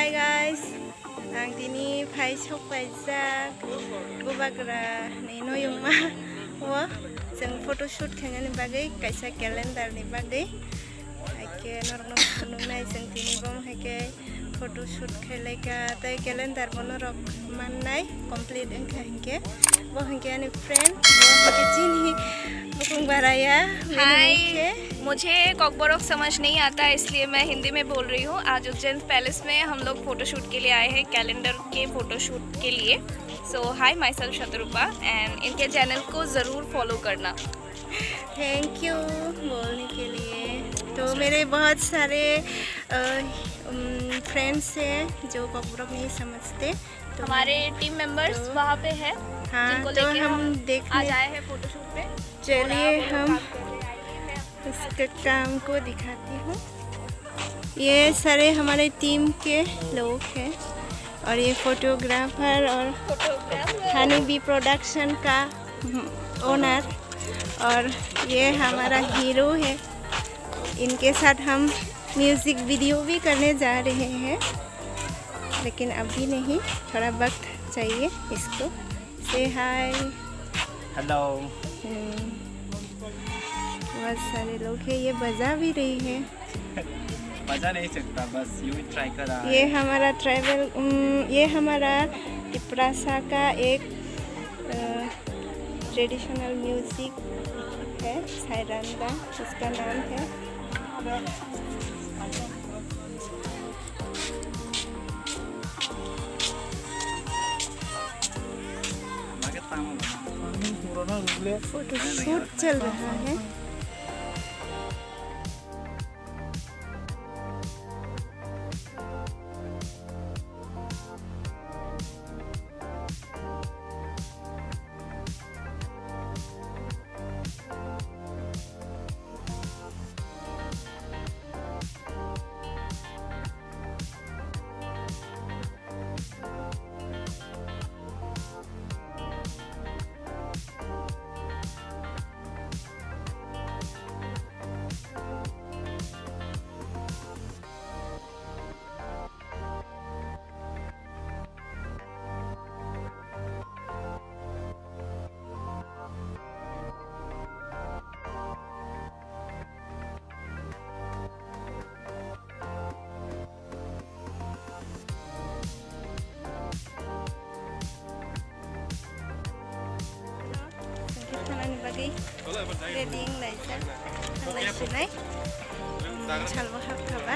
Hi guys, ang tini phai chok paijak bubagra ni noyong ma wo jeng photoshoot khainani bagai kaisa calendar ni bagai haike norok nungnai jeng tini bom haike photoshoot khaileka tai calendar bonorok mannai complete engkha hinke bo hinke ani friend bo hinke chini बुकुंग बराया। हाय, मुझे कॉकबोरोक समझ नहीं आता इसलिए मैं हिंदी में बोल रही हूँ। आज उज्जैन पैलेस में हम लोग फ़ोटोशूट के लिए आए हैं, कैलेंडर के फ़ोटोशूट के लिए। सो हाय, माई सेल्फ शतरूपा एंड इनके चैनल को ज़रूर फॉलो करना। थैंक यू बोलने के लिए। तो मेरे बहुत सारे फ्रेंड्स हैं जो कॉकबोरोक नहीं समझते, तो हमारे टीम मेंबर्स वहाँ पे हैं, हाँ, तो हम देखने आज आए हैं फ़ोटोशूट पे। चलिए हम इसके काम को दिखाती हूँ। ये सारे हमारे टीम के लोग हैं और ये फोटोग्राफर और हनी बी प्रोडक्शन का ओनर, और ये हमारा हीरो है। इनके साथ हम म्यूज़िक वीडियो भी करने जा रहे हैं, लेकिन अभी नहीं, थोड़ा वक्त चाहिए इसको। से हाय, हेलो। बहुत सारे लोग हैं, ये बजा भी रही है। बजा नहीं सकता, बस यूं ही ट्राई कर रहा है। ये हमारा ये हमारा टिपरासा का एक ट्रेडिशनल म्यूजिक है, सायरंदा उसका नाम है। फोटोशूट चल रहा है। Ready yang lain, yang lain sini, salwa hak kaba.